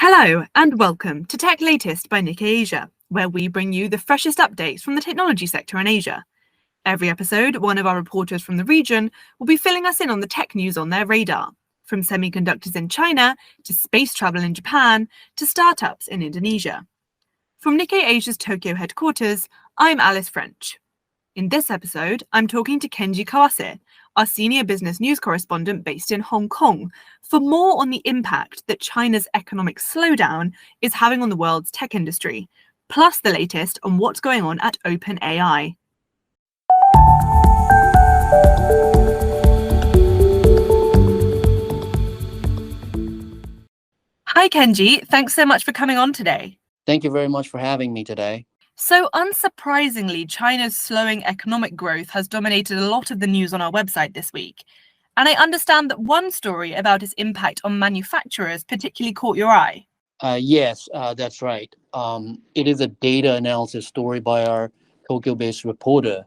Hello and welcome to Tech Latest by Nikkei Asia, where we bring you the freshest updates from the technology sector in Asia. Every episode, one of our reporters from the region will be filling us in on the tech news on their radar, from semiconductors in China to space travel in Japan to startups in Indonesia. From Nikkei Asia's Tokyo headquarters, I'm Alice French. In this episode, I'm talking to Kenji Kawase, our senior business news correspondent based in Hong Kong, for more on the impact that China's economic slowdown is having on the world's tech industry, plus the latest on what's going on at OpenAI. Hi, Kenji. Thanks so much for coming on today. Thank you very much for having me today. So unsurprisingly, China's slowing economic growth has dominated a lot of the news on our website this week. And I understand that one story about its impact on manufacturers particularly caught your eye. Yes, that's right. It is a data analysis story by our Tokyo-based reporter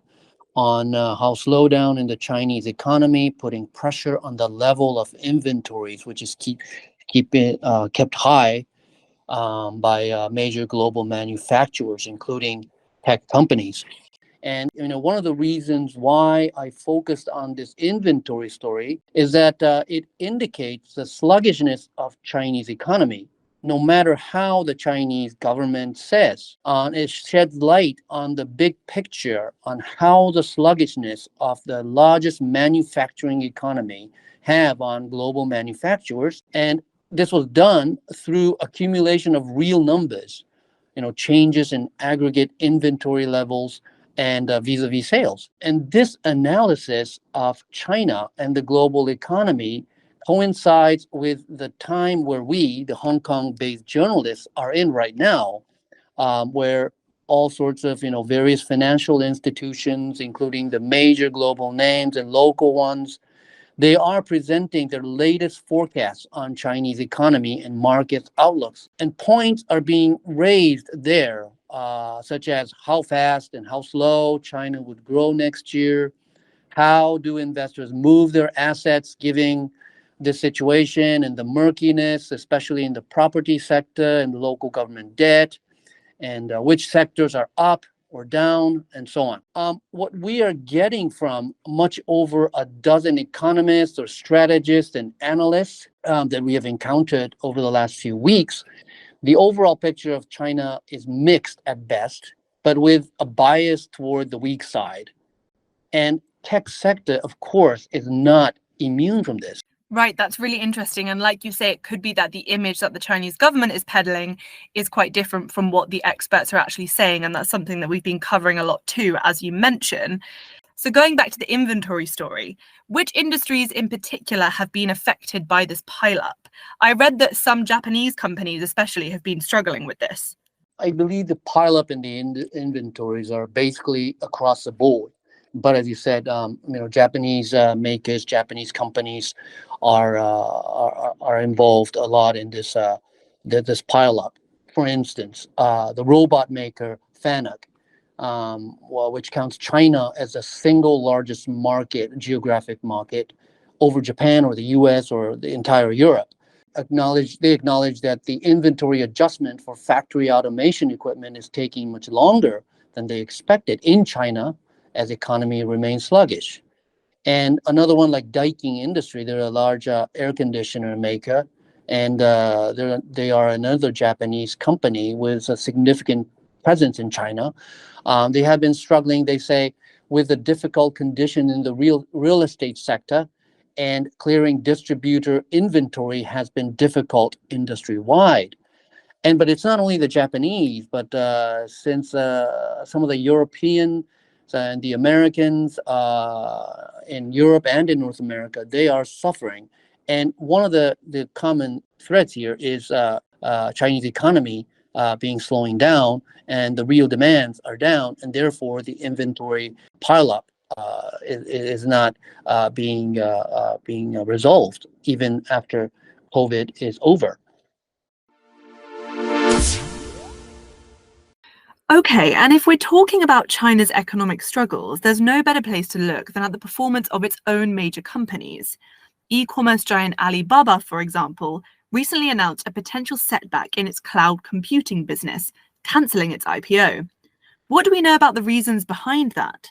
on how slowdown in the Chinese economy putting pressure on the level of inventories, which is kept high by major global manufacturers, including tech companies. And one of the reasons why I focused on this inventory story is that it indicates the sluggishness of Chinese economy. No matter how the Chinese government says, it sheds light on the big picture on how the sluggishness of the largest manufacturing economy have on global manufacturers. And this was done through accumulation of real numbers, changes in aggregate inventory levels and vis-a-vis sales. And this analysis of China and the global economy coincides with the time where we, the Hong Kong-based journalists, are in right now, where all sorts of various financial institutions, including the major global names and local ones, they are presenting their latest forecasts on Chinese economy and market outlooks. And points are being raised there, such as how fast and how slow China would grow next year. How do investors move their assets given the situation and the murkiness, especially in the property sector and the local government debt, and which sectors are up or down, and so on. What we are getting from much over a dozen economists or strategists and analysts that we have encountered over the last few weeks, the overall picture of China is mixed at best, but with a bias toward the weak side. And tech sector, of course, is not immune from this. Right, that's really interesting. And like you say, it could be that the image that the Chinese government is peddling is quite different from what the experts are actually saying. And that's something that we've been covering a lot too, as you mentioned. So going back to the inventory story, which industries in particular have been affected by this pileup? I read that some Japanese companies especially have been struggling with this. I believe the pileup in the inventories are basically across the board. But as you said, Japanese makers, Japanese companies are involved a lot in this pileup. For instance, the robot maker Fanuc, which counts China as the single largest geographic market over Japan or the U.S. or the entire Europe. They acknowledge that the inventory adjustment for factory automation equipment is taking much longer than they expected in China, as economy remains sluggish. And another one like Daikin Industry, they're a large air conditioner maker, and they are another Japanese company with a significant presence in China. They have been struggling, they say, with a difficult condition in the real estate sector, and clearing distributor inventory has been difficult industry-wide. But it's not only the Japanese, but since some of the European and the Americans in Europe and in North America, they are suffering. And one of the common threads here is Chinese economy slowing down, and the real demands are down, and therefore the inventory pileup is not being resolved even after COVID is over. Okay, and if we're talking about China's economic struggles, there's no better place to look than at the performance of its own major companies. E-commerce giant Alibaba, for example, recently announced a potential setback in its cloud computing business, cancelling its IPO. What do we know about the reasons behind that?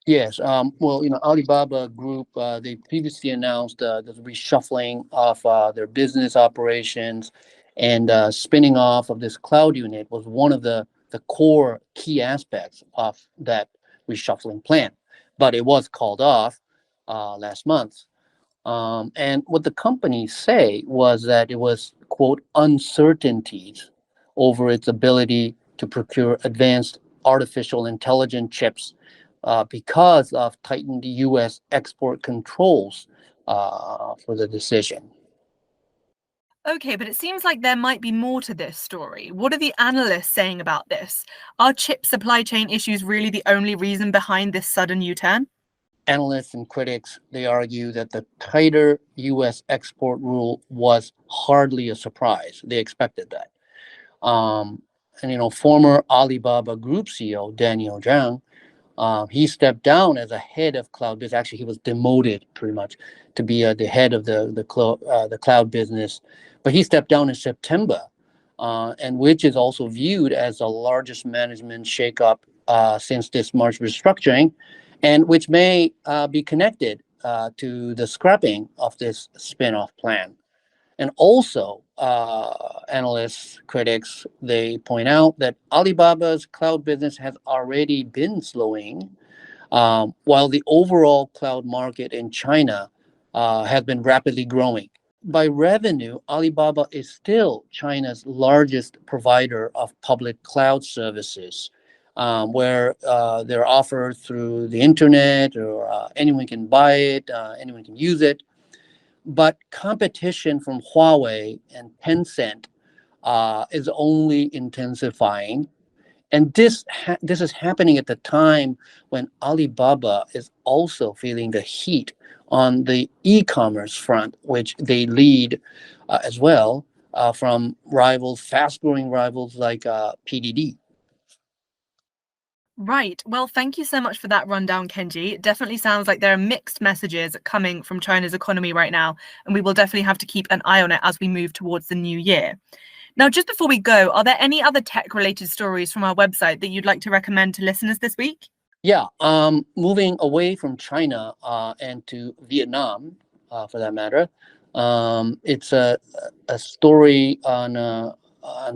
Yes. Well, Alibaba Group, they previously announced the reshuffling of their business operations, and spinning off of this cloud unit was one of the core key aspects of that reshuffling plan. But it was called off last month. And what the company say was that it was, quote, uncertainties over its ability to procure advanced artificial intelligence chips because of tightened U.S. export controls for the decision. Okay, but it seems like there might be more to this story. What are the analysts saying about this? Are chip supply chain issues really the only reason behind this sudden U-turn? Analysts and critics, they argue that the tighter U.S. export rule was hardly a surprise. They expected that. And former Alibaba Group CEO Daniel Zhang, he stepped down as a head of cloud business. Actually, he was demoted pretty much to be the head of the cloud business, but he stepped down in September, and which is also viewed as the largest management shakeup since this March restructuring, and which may be connected to the scrapping of this spin-off plan. And also, analysts, critics, they point out that Alibaba's cloud business has already been slowing, while the overall cloud market in China has been rapidly growing. By revenue, Alibaba is still China's largest provider of public cloud services, where they're offered through the internet, or anyone can buy it, anyone can use it. But competition from Huawei and Tencent is only intensifying. And this is happening at the time when Alibaba is also feeling the heat on the e-commerce front, which they lead as well from fast-growing rivals like PDD. Right. Well, thank you so much for that rundown, Kenji. It definitely sounds like there are mixed messages coming from China's economy right now, and we will definitely have to keep an eye on it as we move towards the new year. Now, just before we go, are there any other tech-related stories from our website that you'd like to recommend to listeners this week? Yeah, moving away from China and to Vietnam, for that matter. It's a story on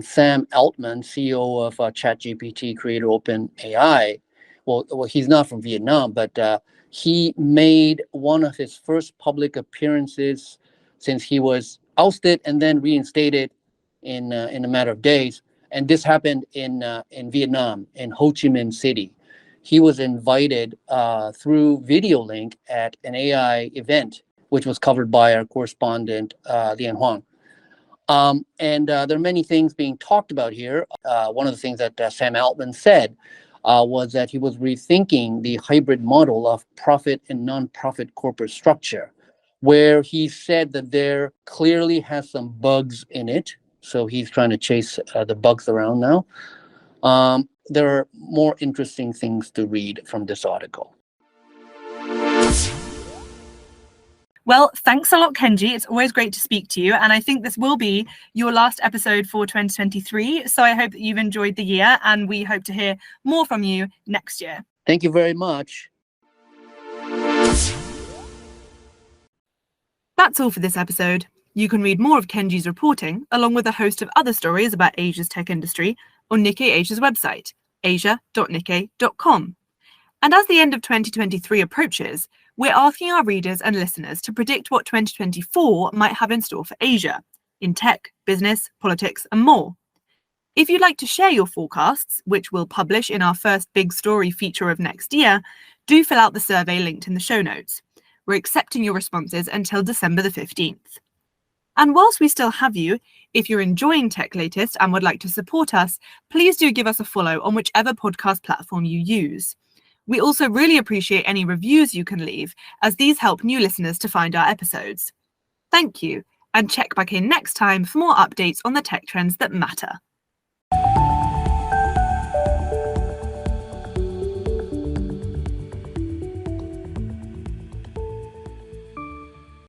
Sam Altman, CEO of ChatGPT, creator OpenAI. Well, he's not from Vietnam, but he made one of his first public appearances since he was ousted and then reinstated in a matter of days. And this happened in Vietnam, in Ho Chi Minh City. He was invited through video link at an AI event, which was covered by our correspondent, Lian Huang. And there are many things being talked about here. One of the things that Sam Altman said was that he was rethinking the hybrid model of profit and non-profit corporate structure, where he said that there clearly has some bugs in it. So he's trying to chase the bugs around now. There are more interesting things to read from this article. Well, thanks a lot, Kenji. It's always great to speak to you. And I think this will be your last episode for 2023. So I hope that you've enjoyed the year, and we hope to hear more from you next year. Thank you very much. That's all for this episode. You can read more of Kenji's reporting, along with a host of other stories about Asia's tech industry, on Nikkei Asia's website, asia.nikkei.com. And as the end of 2023 approaches, we're asking our readers and listeners to predict what 2024 might have in store for Asia, in tech, business, politics, and more. If you'd like to share your forecasts, which we'll publish in our first big story feature of next year, do fill out the survey linked in the show notes. We're accepting your responses until December the 15th. And whilst we still have you, if you're enjoying Tech Latest and would like to support us, please do give us a follow on whichever podcast platform you use. We also really appreciate any reviews you can leave, as these help new listeners to find our episodes. Thank you, and check back in next time for more updates on the tech trends that matter.